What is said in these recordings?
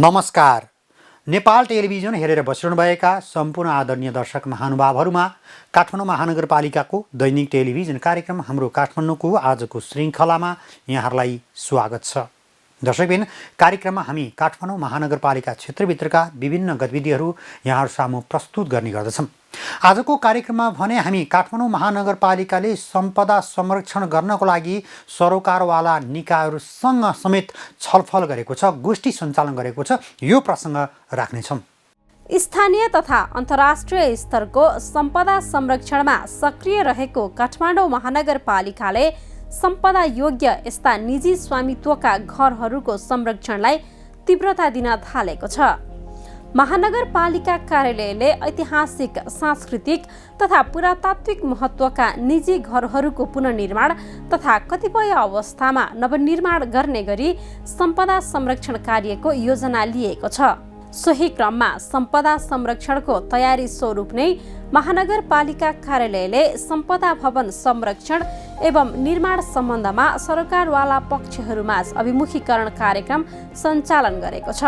नमस्कार। नेपाल टेलिभिजन हेरेर बसिरहनुभएका सम्पूर्ण आदरणीय दर्शक महानुभावहरूमा काठमाडौँ महानगरपालिकाको दैनिक टेलिभिजन कार्यक्रम हाम्रो काठमाडौँको आजको श्रृङ्खलामा यहाँहरूलाई स्वागत छ। दर्शकबिन, कार्यक्रममा हामी काठमाडौँ महानगरपालिका क्षेत्रभित्रका विभिन्न गतिविधिहरू यहाँहरू सामु प्रस्तुत गर्ने गर्दछौँ। आजको कार्यक्रममा भने हामी काठमाडौँ महानगरपालिकाले सम्पदा संरक्षण गर्नको लागि सरोकारवाला निकायहरूसँग समेत छलफल गरेको छ, गोष्ठी सञ्चालन गरेको छ, यो प्रसङ्ग राख्नेछौँ। स्थानीय तथा अन्तर्राष्ट्रिय स्तरको सम्पदा संरक्षणमा सक्रिय रहेको काठमाडौँ महानगरपालिकाले सम्पदा योग्य यस्ता निजी स्वामित्वका घरहरूको संरक्षणलाई तीव्रता दिन थालेको छ। महानगरपालिका कार्यालयले ऐतिहासिक, सांस्कृतिक तथा पुरातात्विक महत्त्वका निजी घरहरूको पुनर्निर्माण तथा कतिपय अवस्थामा नवनिर्माण गर्ने गरी सम्पदा संरक्षण कार्यको योजना लिएको छ। सोही क्रममा सम्पदा संरक्षणको तयारी स्वरूप नै महानगरपालिका कार्यालयले सम्पदा भवन संरक्षण एवं निर्माण सम्बन्धमा सरकारवाला पक्षहरूमाझ अभिमुखीकरण कार्यक्रम सञ्चालन गरेको छ।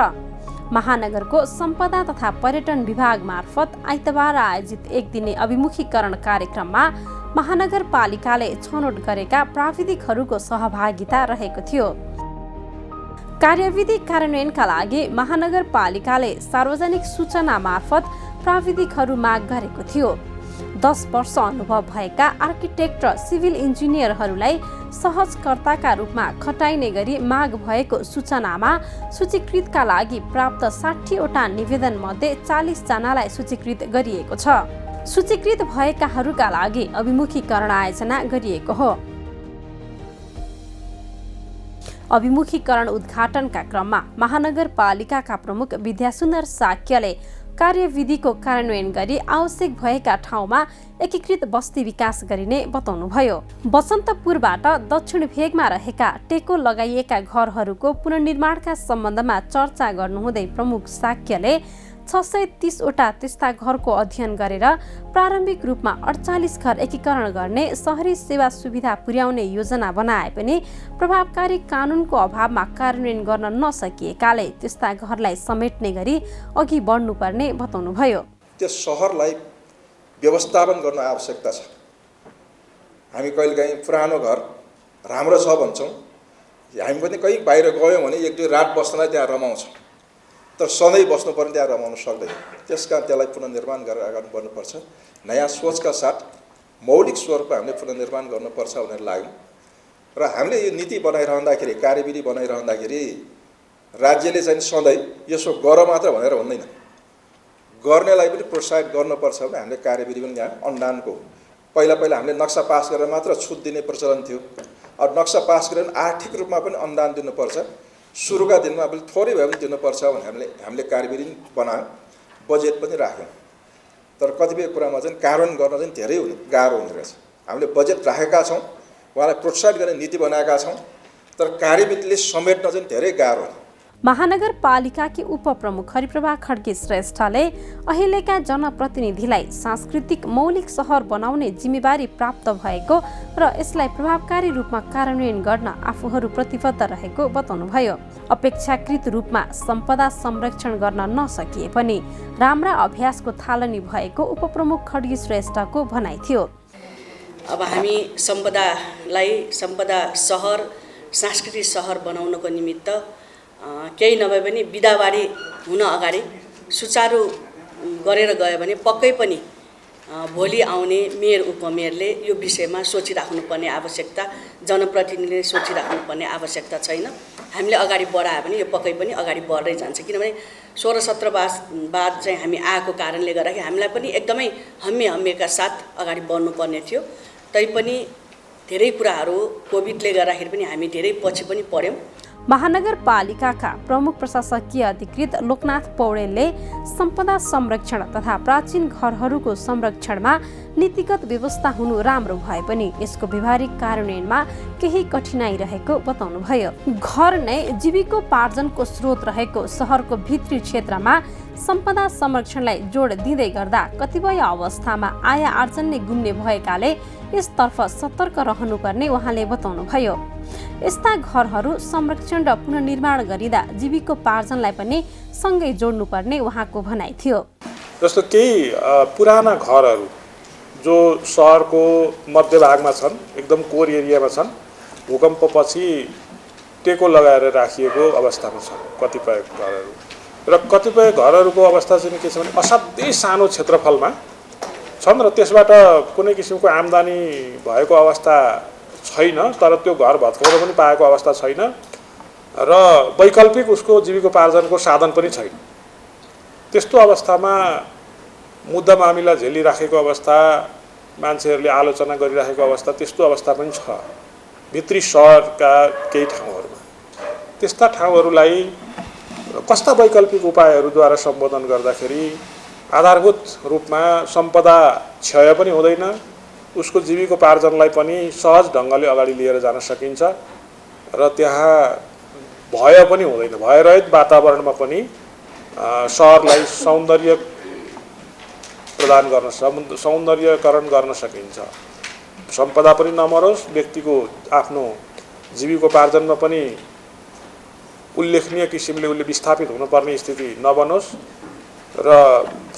महानगरको सम्पदा तथा पर्यटन विभाग मार्फत आइतबार आयोजित एक दिने अभिमुखीकरण कार्यक्रममा महानगरपालिकाले छनौट गरेका प्राविधिकहरूको सहभागिता रहेको थियो। कार्यविधि कार्यान्वयनका लागि महानगरपालिकाले सार्वजनिक सूचना मार्फत प्राविधिकहरू माग गरेको थियो। 10 वर्ष अनुभव भएका आर्किटेक्ट र सिभिल इन्जिनियरहरूलाई सहजकर्ताका रूपमा खटाइने गरी माग भएको सूचनामा सूचीकृतका लागि प्राप्त 60 वटा निवेदन मध्ये 40 जनालाई सूचीकृत गरिएको छ। सूचीकृत भएकाहरूका लागि अभिमुखीकरण आयोजना गरिएको हो। अभिमुखीकरण उद्घाटनका क्रममा महानगरपालिकाका प्रमुख विद्यासुन्दर साक्यले कार्यविधिको कार्यान्वयन गरी आवश्यक भएका ठाउँमा एकीकृत बस्ती विकास गरिने बताउनुभयो। बसन्तपुरबाट दक्षिण भेगमा रहेका टेको लगाइएका घरहरूको पुनर्निर्माणका सम्बन्धमा चर्चा गर्नुहुँदै प्रमुख साक्यले 630 वटा त्यस्ता घरको अध्ययन गरेर प्रारम्भिक रूपमा 48 घर एकीकरण गर्ने शहरी सेवा सुविधा पुर्याउने योजना बनाए पनि प्रभावकारी कानुनको अभावमा कार्यान्वयन गर्न नसकिएकाले त्यस्ता घरलाई समेट्ने गरी अघि बढ्नुपर्ने बताउनुभयो। त्यस सहरलाई व्यवस्थापन गर्न आवश्यकता छ। हामी कहिलेकाहीँ पुरानो घर राम्रो छ भन्छौँ, हामी पनि कहीँ बाहिर गयौँ भने एक दुई रात बस्नलाई त्यहाँ रमाउँछौँ, तर सधैँ बस्नुपर्ने त्यहाँ रमाउन सक्दैन। त्यसकारण त्यसलाई पुनर्निर्माण गरेर अगाडि बढ्नुपर्छ। नयाँ सोचका साथ मौलिक स्वरूपमा हामीले पुनर्निर्माण गर्नुपर्छ भनेर लाग्यौँ र हामीले यो नीति बनाइरहँदाखेरि, कार्यविधि बनाइरहँदाखेरि राज्यले चाहिँ सधैँ यसो गर मात्र भनेर भन्दैन, गर्नेलाई पनि प्रोत्साहित गर्नुपर्छ भने हामीले कार्यविधि पनि यहाँ अनुदानको पहिला हामीले नक्सा पास गरेर मात्र छुट दिने प्रचलन थियो। अब नक्सा पास गरेर आर्थिक रूपमा पनि अनुदान दिनुपर्छ, सुरुका दिनमा पनि थोरै भए पनि दिनुपर्छ भने हामीले कार्यविधि बनायौँ, बजेट पनि राख्यौँ। तर कतिपय कुरामा चाहिँ कार्यान्वयन गर्न चाहिँ धेरै गाह्रो हुने रहेछ। हामीले बजेट राखेका छौँ, उहाँलाई प्रोत्साहित गर्ने नीति बनाएका छौँ, तर कार्यविधिले समेट्न चाहिँ धेरै गाह्रो हो। महानगरपालिकाकी उपप्रमुख हरिप्रभा खड्गे श्रेष्ठले अहिलेका जनप्रतिनिधिलाई सांस्कृतिक मौलिक सहर बनाउने जिम्मेवारी प्राप्त भएको र यसलाई प्रभावकारी रूपमा कार्यान्वयन गर्न आफूहरू प्रतिबद्ध रहेको बताउनुभयो। अपेक्षाकृत रूपमा सम्पदा संरक्षण गर्न नसकिए पनि राम्रा अभ्यासको थालनी भएको उपप्रमुख खड्गे श्रेष्ठको भनाइ थियो। अब हामी सम्पदा सहर, सांस्कृतिक सहर बनाउनको निमित्त केही नभए पनि बिदाबारी हुन अगाडि सुचारू गरेर गयो भने पक्कै पनि भोलि आउने मेयर उपमेयरले यो विषयमा सोचिराख्नुपर्ने आवश्यकता, जनप्रतिनिधिले सोचिराख्नुपर्ने आवश्यकता छैन। हामीले अगाडि बढायो भने यो पक्कै पनि अगाडि बढ्दै जान्छ। किनभने 16-17 बाद चाहिँ हामी आएको कारणले गर्दाखेरि हामीलाई पनि एकदमै हम्मेका साथ अगाडि बढ्नुपर्ने थियो। तैपनि धेरै कुराहरू कोभिडले गर्दाखेरि पनि हामी धेरै पछि पनि पढ्यौँ। महानगरपालिकाका प्रमुख प्रशासकीय अधिकृत लोकनाथ पौडेलले सम्पदा संरक्षण तथा प्राचीन घरहरूको संरक्षणमा नीतिगत व्यवस्था हुनु राम्रो भए पनि यसको व्यवहारिक कार्यान्वयनमा केही कठिनाई रहेको बताउनुभयो। घर नै जीविकोपार्जनको स्रोत रहेको सहरको भित्री क्षेत्रमा सम्पदा संरक्षणलाई जोड दिँदै गर्दा कतिपय अवस्थामा आय आर्जन नै गुम्ने भएकाले यसतर्फ सतर्क रहनुपर्ने उहाँले बताउनुभयो। यस्ता घरहरू संरक्षण र पुनर्निर्माण गरिँदा जीविकोपार्जनलाई पनि सँगै जोड्नुपर्ने उहाँको भनाइ थियो। जस्तो केही पुराना घरहरू जो सहरको मध्यभागमा छन्, एकदम कोर एरियामा छन्, भूकम्पपछि टेको लगाएर राखिएको अवस्थामा छन् कतिपय घरहरू, र कतिपय घरहरूको अवस्था चाहिँ के छ भने असाध्यै सानो क्षेत्रफलमा छन् र त्यसबाट कुनै किसिमको आम्दानी भएको अवस्था छैन, तर त्यो घर भत्काउन पनि पाएको अवस्था छैन र वैकल्पिक उसको जीविकोपार्जनको साधन पनि छैन। त्यस्तो अवस्थामा मुद्दा मामिला झेलिराखेको अवस्था, मान्छेहरूले आलोचना गरिराखेको अवस्था, त्यस्तो अवस्था पनि छ भित्री सहरका केही ठाउँहरूमा। त्यस्ता ठाउँहरूलाई कस्ता वैकल्पिक उपायहरूद्वारा सम्बोधन गर्दाखेरि आधारभूत रूपमा सम्पदा क्षय पनि हुँदैन, उसको जीविकोपार्जनलाई पनि सहज ढङ्गले अगाडि लिएर जान सकिन्छ र त्यहाँ भय पनि हुँदैन। भयरहित वातावरणमा पनि सहरलाई सौन्दर्यकरण गर्न सकिन्छ। सम्पदा पनि नमरोस्, व्यक्तिको आफ्नो जीविकोपार्जनमा पनि उल्लेखनीय किसिमले उसले विस्थापित हुनुपर्ने स्थिति नबनोस् र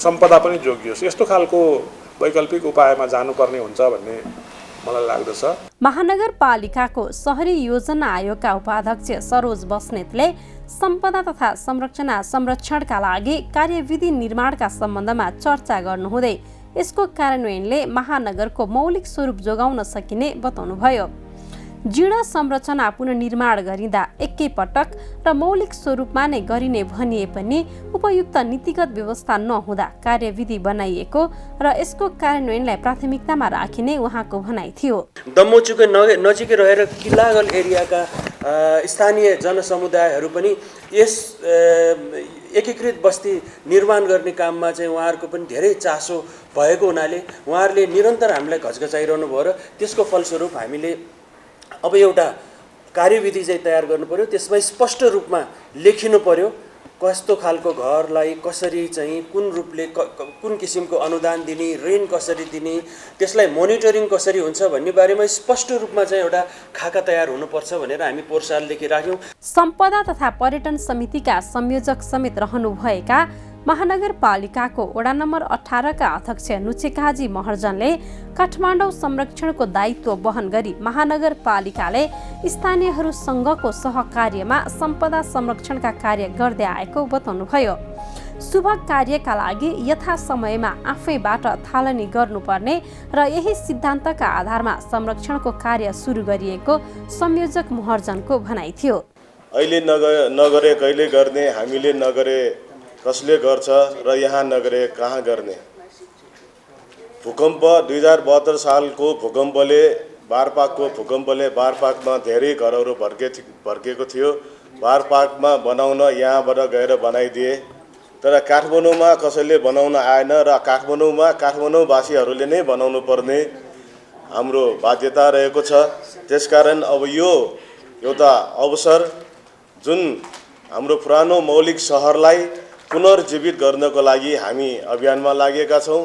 सम्पदा पनि जोगियोस्। यस्तो खालको वैकल्पिक उपायमा जानुपर्ने हुन्छ भन्ने मलाई लाग्दछ। महानगरपालिकाको शहरी योजना आयोगका उपाध्यक्ष सरोज बस्नेतले सम्पदा तथा संरक्षणका लागि कार्यविधि निर्माणका सम्बन्धमा चर्चा गर्नुहुँदै यसको कार्यान्वयनले महानगरको मौलिक स्वरूप जोगाउन सकिने बताउनुभयो। जीर्ण संरचना पुनर्निर्माण गरिँदा एकैपटक र मौलिक स्वरूपमा नै गरिने भनिए पनि उपयुक्त नीतिगत व्यवस्था नहुँदा कार्यविधि बनाइएको र यसको कार्यान्वयनलाई प्राथमिकतामा राखिने उहाँको भनाइ थियो। दम्मोचुकै नजिकै रहेर किल्लागल एरियाका स्थानीय जनसमुदायहरू पनि यस एकीकृत बस्ती निर्माण गर्ने काममा चाहिँ उहाँहरूको पनि धेरै चासो भएको हुनाले उहाँहरूले निरन्तर हामीलाई घचघचाइरहनु भयो र त्यसको फलस्वरूप हामीले अब एउटा कार्यविधि चाहिँ तयार गर्नु पर्यो। त्यसमा स्पष्ट रूपमा लेखिनु पर्यो कस्तो खालको घरलाई कसरी चाहिँ कुन रूपले कुन किसिमको अनुदान दिने, ऋण कसरी दिने, त्यसलाई मोनिटरिङ कसरी हुन्छ भन्ने बारेमा स्पष्ट रूपमा चाहिँ एउटा खाका तयार हुनुपर्छ भनेर हामी पोहोर सालदेखि राख्यौँ। सम्पदा तथा पर्यटन समितिका संयोजक समेत रहनुभएका महानगरपालिकाको वडा नम्बर 18 का अध्यक्ष नुचेकाजी महर्जनले काठमाडौँ संरक्षणको दायित्व वहन गरी महानगरपालिकाले स्थानीयहरूसँगको सहकार्यमा सम्पदा संरक्षणका कार्य गर्दै आएको बताउनुभयो। शुभ कार्यका लागि यथासमयमा आफैबाट थालनी गर्नुपर्ने र यही सिद्धान्तका आधारमा संरक्षणको कार्य सुरु गरिएको संयोजक महर्जनको भनाइ थियो। अहिले नगरे कहिले गर्ने, हामीले नगरे कसले गर्छ र यहाँ नगरे कहाँ गर्ने। भूकम्प 2072 सालको भूकम्पले बारपाकमा धेरै घरहरू भड्केको थियो। बारपाकमा बनाउन यहाँबाट गएर बनाइदिए, तर काठमाडौँमा कसैले बनाउन आएन र काठमाडौँवासीहरूले नै बनाउनु पर्ने हाम्रो बाध्यता रहेको छ। त्यसकारण अब यो एउटा अवसर जुन हाम्रो पुरानो मौलिक सहरलाई पुनर्जीवित गर्नको लागि हामी अभियानमा लागेका छौँ।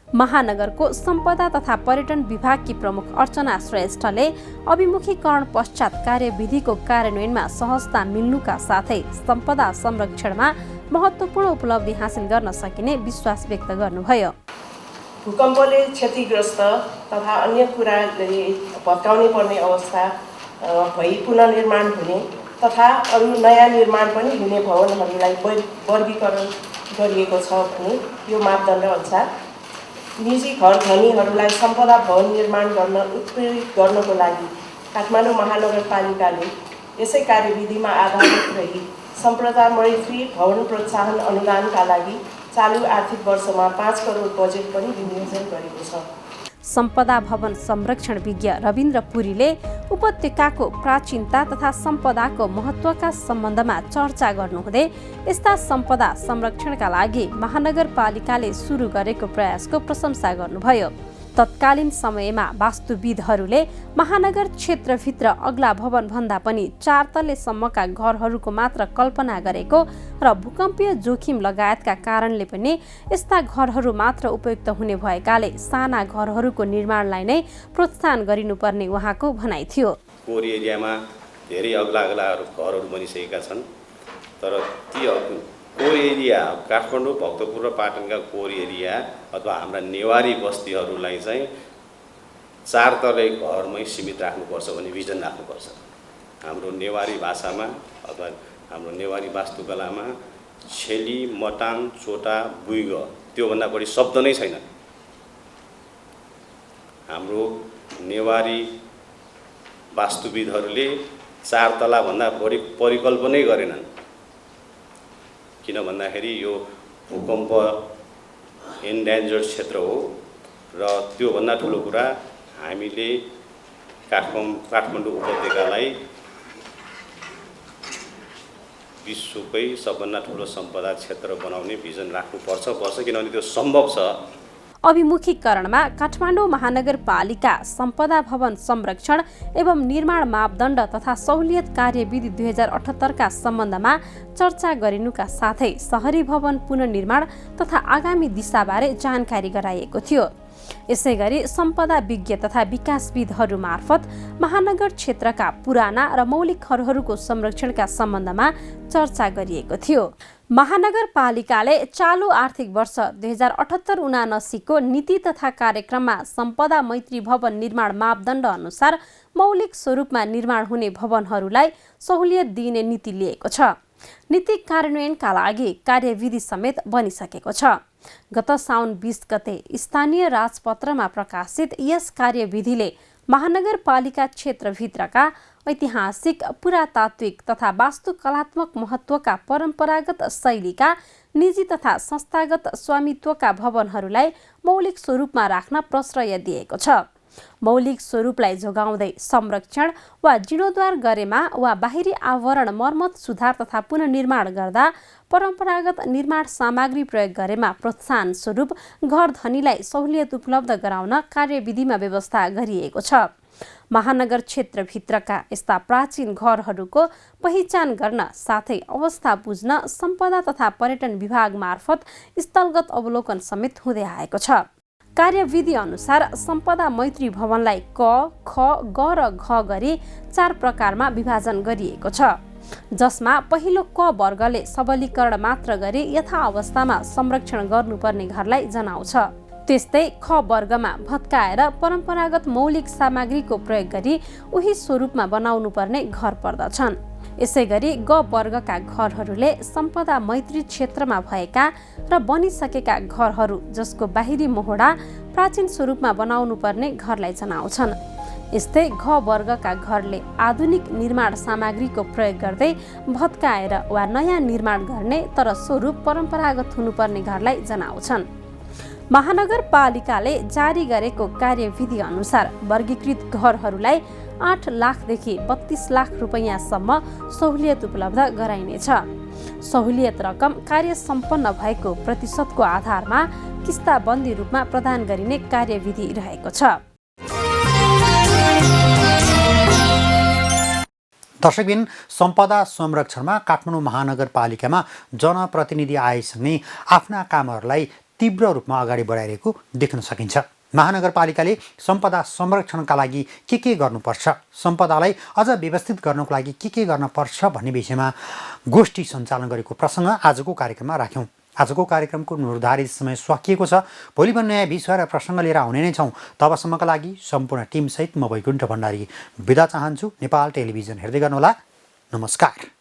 महानगरको सम्पदा तथा पर्यटन विभागकी प्रमुख अर्चना श्रेष्ठले अभिमुखीकरण पश्चात कार्यविधिको कार्यान्वयनमा सहजता मिल्नुका साथै सम्पदा संरक्षणमा महत्त्वपूर्ण उपलब्धि हासिल गर्न सकिने विश्वास व्यक्त गर्नुभयो। भूकम्पले क्षतिग्रस्त तथा अन्य कुराले भत्काउने पर्ने अवस्था भई पुनर्निर्माण हुने तथा अरू नयाँ निर्माण पनि हुने भवनहरूलाई वर्गीकरण गरिएको छ भने यो मापदण्ड अनुसार निजी घर धनीहरूलाई सम्पदा भवन निर्माण गर्न उत्प्रेरित गर्नको लागि काठमाडौँ महानगरपालिकाले यसै कार्यविधिमा आधारित रही सम्पदा मैत्री भवन प्रोत्साहन अनुदानका लागि चालु आर्थिक वर्षमा 5 करोड बजेट पनि विनियोजन गरेको छ। सम्पदा भवन संरक्षण विज्ञ रविन्द्र पुरीले उपत्यकाको प्राचीनता तथा सम्पदाको महत्त्वका सम्बन्धमा चर्चा गर्नुहुँदै यस्ता सम्पदा संरक्षणका लागि महानगरपालिकाले सुरु गरेको प्रयासको प्रशंसा गर्नुभयो। तत्कालीन समयमा वास्तुविदहरूले महानगर क्षेत्रभित्र अग्ला भवनभन्दा पनि 4 तल्लेसम्मका घरहरूको मात्र कल्पना गरेको र भूकम्पीय जोखिम लगायतका कारणले पनि यस्ता घरहरू मात्र उपयुक्त हुने भएकाले साना घरहरूको निर्माणलाई नै प्रोत्साहन गरिनुपर्ने उहाँको भनाइ थियो। कोर एरियामा धेरै अग्ला घरहरू बनिसकेका छन्। तर ती कोर एरिया काठमाडौँ, भक्तपुर र पाटनका कोर एरिया अथवा हाम्रा नेवारी बस्तीहरूलाई चाहिँ 4 तले घरमै सीमित राख्नुपर्छ भन्ने भिजन राख्नुपर्छ। हाम्रो नेवारी भाषामा अथवा हाम्रो नेवारी वास्तुकलामा छेली, मटाङ, चोटा, बुइग त्योभन्दा बढी शब्द नै छैन। हाम्रो नेवारी वास्तुविदहरूले 4 तलाभन्दा बढी परिकल्पनै गरेनन्। किन भन्दाखेरि यो भूकम्प एन्डेन्जर्ड क्षेत्र हो र त्योभन्दा ठुलो कुरा हामीले काठमाडौँ उपत्यकालाई विश्वकै सबभन्दा ठुलो सम्पदा क्षेत्र बनाउने भिजन राख्नुपर्छ किनभने त्यो सम्भव छ। अभिमुखीकरणमा काठमाडौँ महानगरपालिका सम्पदा भवन संरक्षण एवं निर्माण मापदण्ड तथा सहुलियत कार्यविधि 2078 का सम्बन्धमा चर्चा गरिनुका साथै शहरी भवन पुनर्निर्माण तथा आगामी दिशाबारे जानकारी गराइएको थियो। यसैगरी सम्पदा विज्ञ तथा विकासविदहरू मार्फत महानगर क्षेत्रका पुराना र मौलिक घरहरूको संरक्षणका सम्बन्धमा चर्चा गरिएको थियो। महानगरपालिकाले चालु आर्थिक वर्ष 2078-79 को नीति तथा कार्यक्रममा सम्पदा मैत्री भवन निर्माण मापदण्ड अनुसार मौलिक स्वरूपमा निर्माण हुने भवनहरूलाई सहुलियत दिइने नीति लिएको छ। नीति कार्यान्वयनका लागि कार्यविधि समेत बनिसकेको छ। गत साउन 20 गते स्थानीय राजपत्रमा प्रकाशित यस कार्यविधिले महानगरपालिका क्षेत्रभित्रका ऐतिहासिक, पुरातात्विक तथा वास्तुकलात्मक महत्त्वका परम्परागत शैलीका निजी तथा संस्थागत स्वामित्वका भवनहरूलाई मौलिक स्वरूपमा राख्न प्रश्रय दिएको छ। मौलिक स्वरूपलाई जोगाउँदै संरक्षण वा जीर्णोद्धार गरेमा वा बाहिरी आवरण मर्मत, सुधार तथा पुनर्निर्माण गर्दा परम्परागत निर्माण सामग्री प्रयोग गरेमा प्रोत्साहन स्वरूप घर धनीलाई सहुलियत उपलब्ध गराउन कार्यविधिमा व्यवस्था गरिएको छ। महानगर क्षेत्रभित्रका यस्ता प्राचीन घरहरूको पहिचान गर्न साथै अवस्था बुझ्न सम्पदा तथा पर्यटन विभाग मार्फत स्थलगत अवलोकन समेत हुँदै आएको छ। कार्यविधि अनुसार सम्पदा मैत्री भवनलाई क, ख, ग र घ गरी 4 प्रकारमा विभाजन गरिएको छ, जसमा पहिलो क वर्गले सबलीकरण मात्र गरी यथा अवस्थामा संरक्षण गर्नुपर्ने घरलाई जनाउँछ। त्यस्तै ख वर्गमा भत्काएर परम्परागत मौलिक सामग्रीको प्रयोग गरी उही स्वरूपमा बनाउनु पर्ने घर पर्दछन्। यसैगरी ग वर्गका घरहरूले सम्पदा मैत्री क्षेत्रमा भएका र बनिसकेका घरहरू जसको बाहिरी मोहडा प्राचीन स्वरूपमा बनाउनु पर्ने घरलाई जनाउँछन्। यस्तै घ वर्गका घरले आधुनिक निर्माण सामग्रीको प्रयोग गर्दै भत्काएर वा नयाँ निर्माण गर्ने तर स्वरूप परम्परागत हुनुपर्ने घरलाई जनाउँछन्। महानगरपालिकाले जारी गरेको कार्यविधि अनुसार वर्गीकृत घरहरूलाई 8 लाखदेखि 32 लाख रुपैयाँसम्म सहुलियत उपलब्ध गराइनेछ। सहुलियत रकम कार्य सम्पन्न भएको प्रतिशतको आधारमा किस्ताबन्दी रूपमा प्रदान गरिने कार्यविधि रहेको छ। दर्शकबिन, सम्पदा संरक्षणमा काठमाडौँ महानगरपालिकामा जनप्रतिनिधि आएसँगै आफ्ना कामहरूलाई तीव्र रूपमा अगाडि बढाइरहेको देख्न सकिन्छ। महानगरपालिकाले सम्पदा संरक्षणका लागि के गर्नुपर्छ, सम्पदालाई अझ व्यवस्थित गर्नको लागि के गर्नुपर्छ भन्ने विषयमा गोष्ठी सञ्चालन गरेको प्रसङ्ग आजको कार्यक्रममा राख्यौँ। आजको कार्यक्रमको निर्धारित समय सकिएको छ। भोलि पनि नयाँ विषय र प्रसङ्ग लिएर आउने नै छौँ। तबसम्मका लागि सम्पूर्ण टिमसहित म वैकुण्ठ भण्डारी बिदा चाहन्छु। नेपाल टेलिभिजन हेर्दै गर्नुहोला। नमस्कार।